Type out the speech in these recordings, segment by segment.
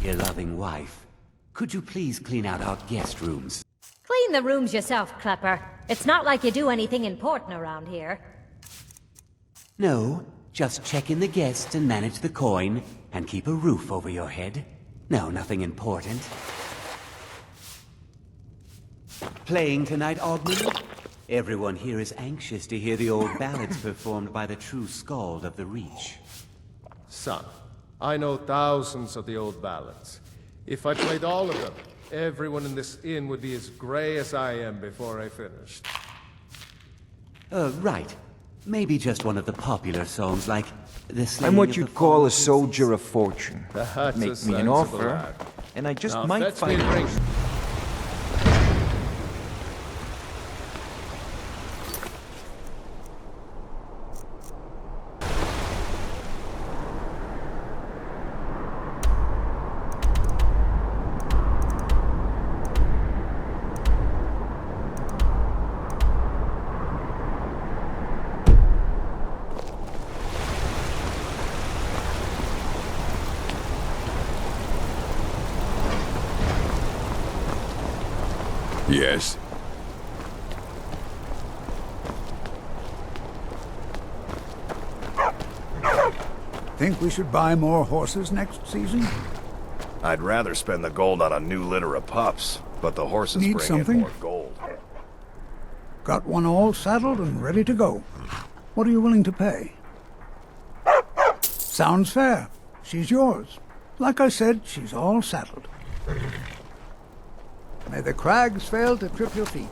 your loving wife. Could you please clean out our guest rooms? Clean the rooms yourself, Klepper. It's not like you do anything important around here. No, just check in the guests and manage the coin, and keep a roof over your head. No, nothing important. Playing tonight, Ogman? Everyone here is anxious to hear the old ballads performed by the true skald of the Reach. Son, I know thousands of the old ballads. If I played all of them, everyone in this inn would be as gray as I am before I finished. Right. Maybe just one of the popular songs like The Slaying I'm what of you'd the call Fallen a soldier of fortune. That's Make a me an sensible offer, lad. and I just Now might fetch me find a drink. Yes. Think we should buy more horses next season? I'd rather spend the gold on a new litter of pups, but the horses Need bring something? in more gold. Got one all saddled and ready to go. What are you willing to pay? Sounds fair. She's yours. Like I said, she's all saddled. May the crags fail to trip your feet.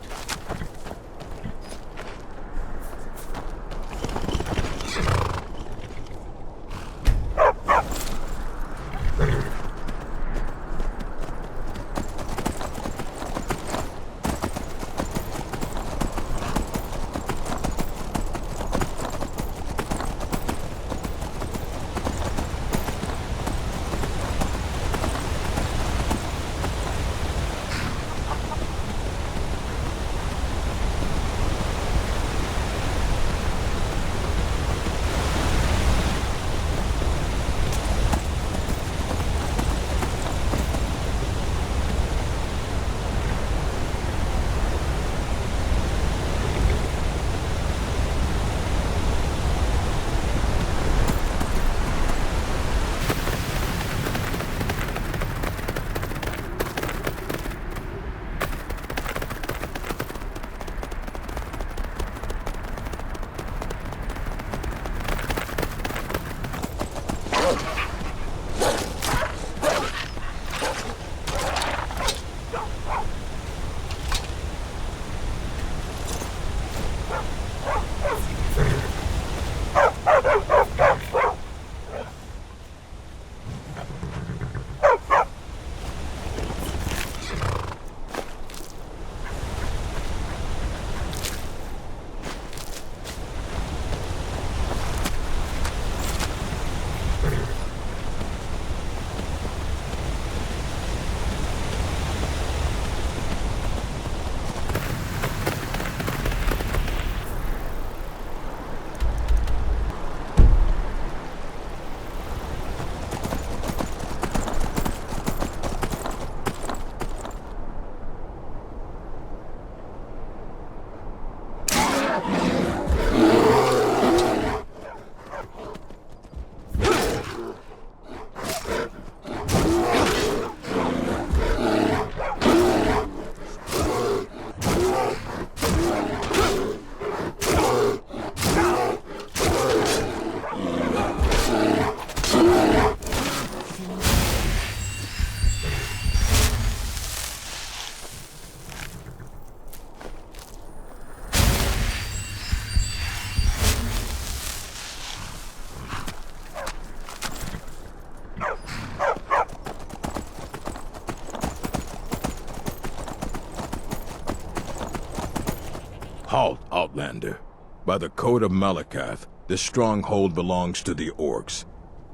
Halt, Outlander. By the code of Malakath, this stronghold belongs to the orcs.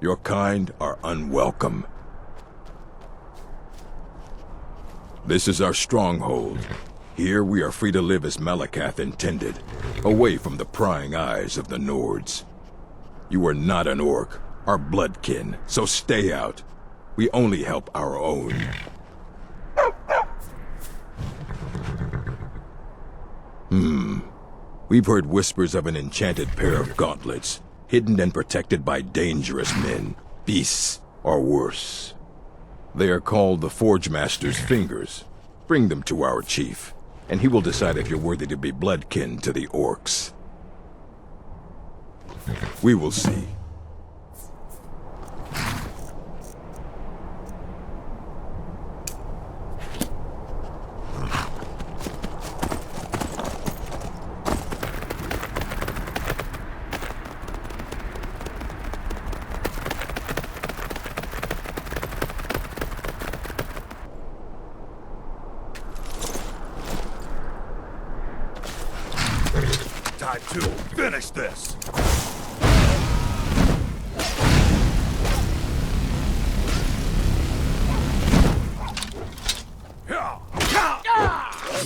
Your kind are unwelcome. This is our stronghold. Here we are free to live as Malakath intended, away from the prying eyes of the Nords. You are not an orc, our bloodkin, so stay out. We only help our own. We've heard whispers of an enchanted pair of gauntlets, hidden and protected by dangerous men, beasts, or worse. They are called the Forge Master's Fingers. Bring them to our chief, and he will decide if you're worthy to be bloodkin to the orcs. We will see. Time to finish this! You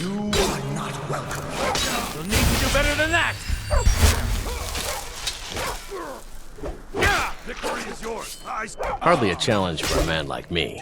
are not welcome. You'll need to do better than that! Victory is yours! Hardly a challenge for a man like me.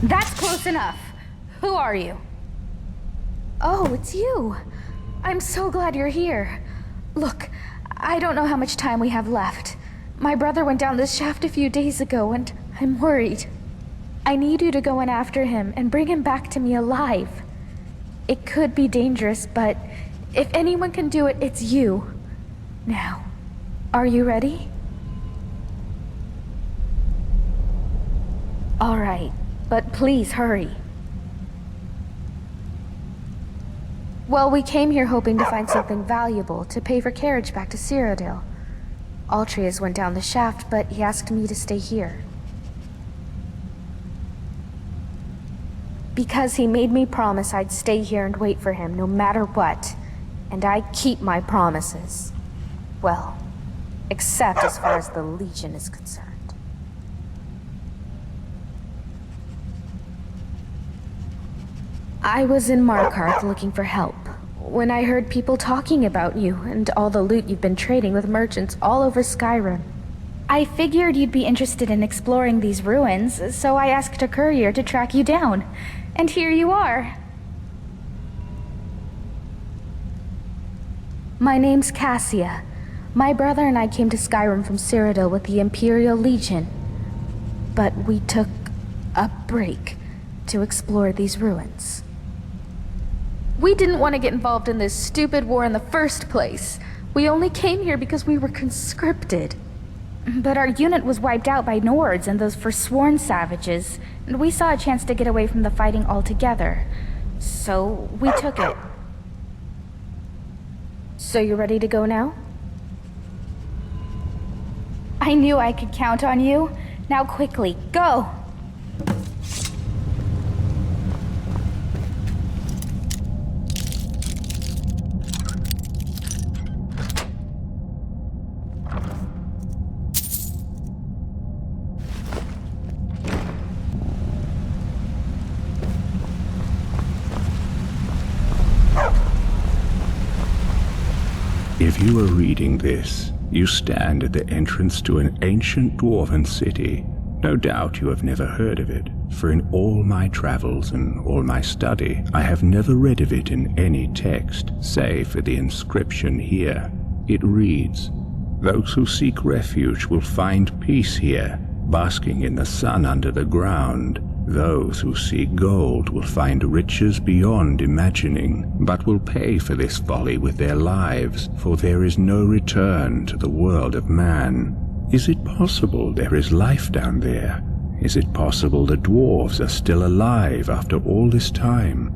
That's close enough. Who are you? Oh, it's you. I'm so glad you're here. Look, I don't know how much time we have left. My brother went down this shaft a few days ago, and I'm worried. I need you to go in after him and bring him back to me alive. It could be dangerous, but if anyone can do it, it's you. Now, are you ready? All right, but please hurry. Well, we came here hoping to find something valuable to pay for carriage back to Cyrodiil. Altreus went down the shaft, but he asked me to stay here. Because he made me promise I'd stay here and wait for him no matter what. And I keep my promises. Well, except as far as the Legion is concerned. I was in Markarth looking for help when I heard people talking about you and all the loot you've been trading with merchants all over Skyrim. I figured you'd be interested in exploring these ruins, so I asked a courier to track you down. And here you are. My name's Cassia. My brother and I came to Skyrim from Cyrodiil with the Imperial Legion. But we took a break to explore these ruins. We didn't want to get involved in this stupid war in the first place. We only came here because we were conscripted. But our unit was wiped out by Nords and those forsworn savages, and we saw a chance to get away from the fighting altogether. So we took it. So you ready to go now? I knew I could count on you. Now quickly, go! If you are reading this, you stand at the entrance to an ancient dwarven city. No doubt you have never heard of it, for in all my travels and all my study, I have never read of it in any text, save for the inscription here. It reads, "Those who seek refuge will find peace here, basking in the sun under the ground. Those who seek gold will find riches beyond imagining, but will pay for this folly with their lives, for there is no return to the world of man." Is it possible there is life down there? Is it possible the dwarves are still alive after all this time?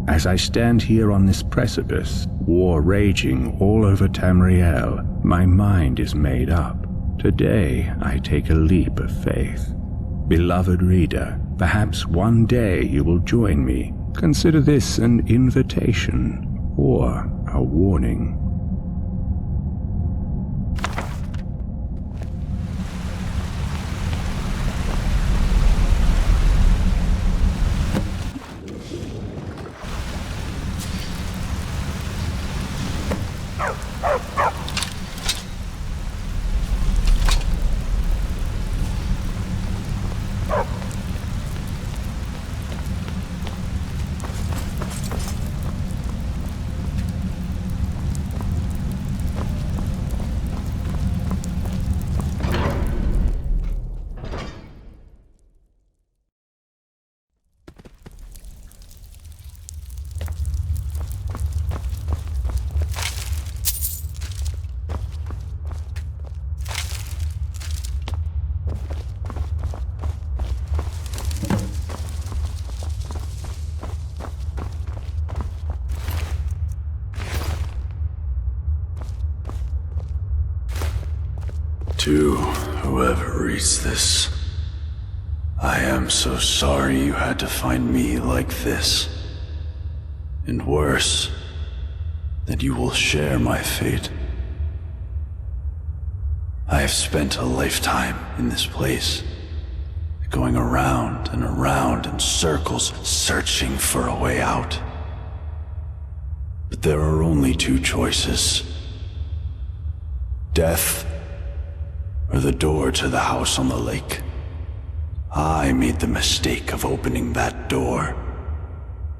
As I stand here on this precipice, war raging all over Tamriel, my mind is made up. Today I take a leap of faith. Beloved reader, perhaps one day you will join me. Consider this an invitation or a warning. To whoever reads this, I am so sorry you had to find me like this. And worse, that you will share my fate. I have spent a lifetime in this place, going around and around in circles, searching for a way out. But there are only two choices: death or the door to the house on the lake. I made the mistake of opening that door.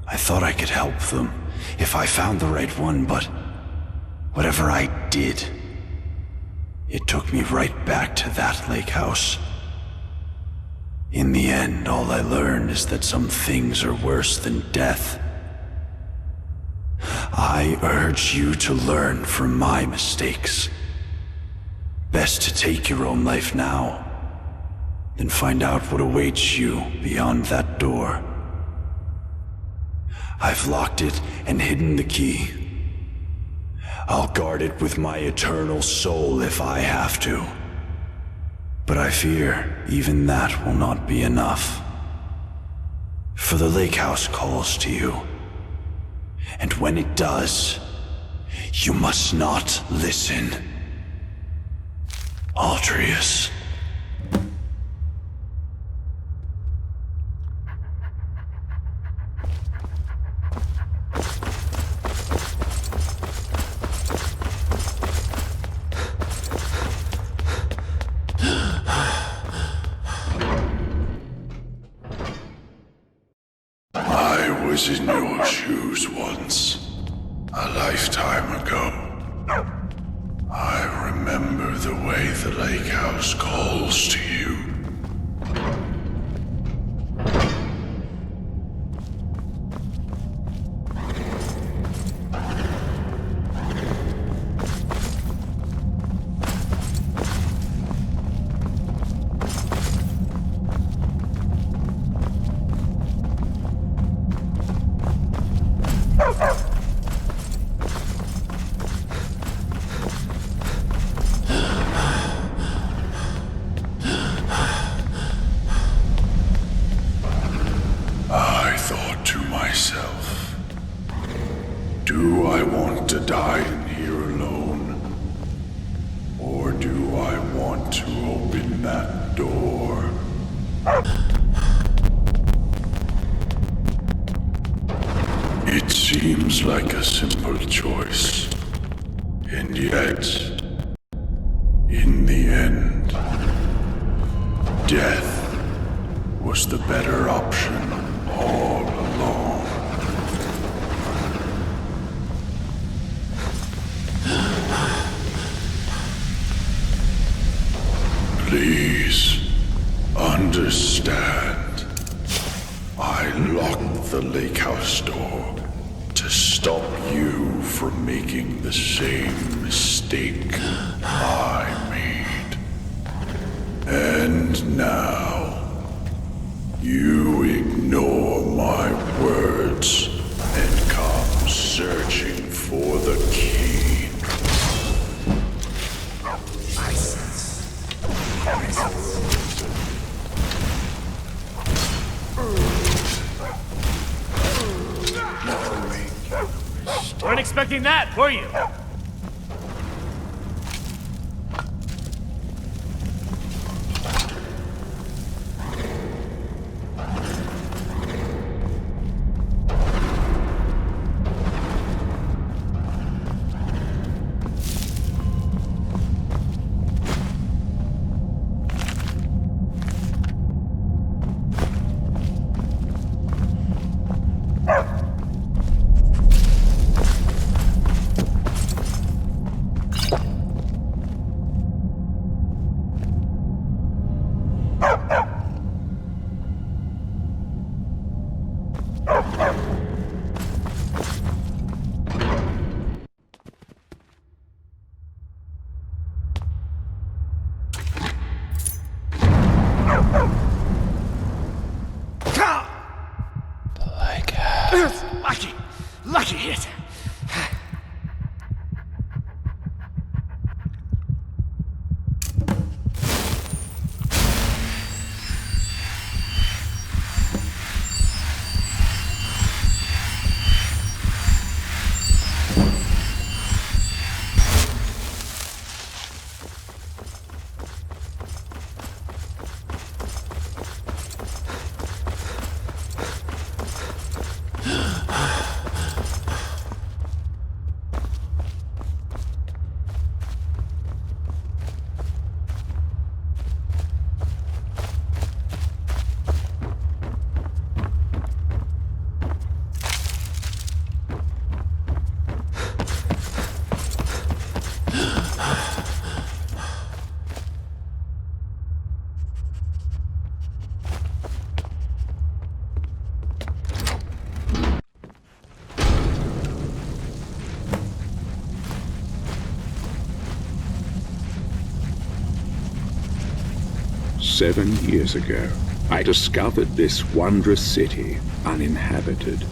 I thought I could help them if I found the right one, but whatever I did, it took me right back to that lake house. In the end, all I learned is that some things are worse than death. I urge you to learn from my mistakes. Best to take your own life now, than find out what awaits you beyond that door. I've locked it and hidden the key. I'll guard it with my eternal soul if I have to. But I fear even that will not be enough. For the lake house calls to you. And when it does, you must not listen. Aldrius. was in your shoes once, a lifetime ago. I remember the way the lake house calls to you. I thought to myself, do I want to die in here alone? Or do I want to open that door? It seems like a simple choice. And yet, in the end, death was the better option all along. Please, understand. I locked the lake house door to stop you from making the same mistake I made. And now, you ignore my words and come searching for the key. I sense presence. Weren't expecting that, were you? Lucky hit. "7 years ago, I discovered this wondrous city uninhabited.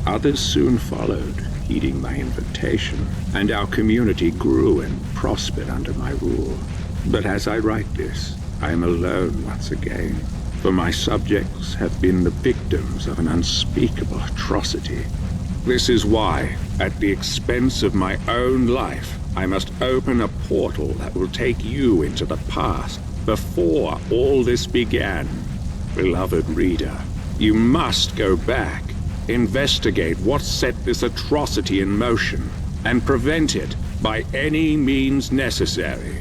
Others soon followed, heeding my invitation, and our community grew and prospered under my rule. But as I write this, I am alone once again, for my subjects have been the victims of an unspeakable atrocity. This is why, at the expense of my own life, I must open a portal that will take you into the past, before all this began. Beloved reader, you must go back, investigate what set this atrocity in motion, and prevent it by any means necessary.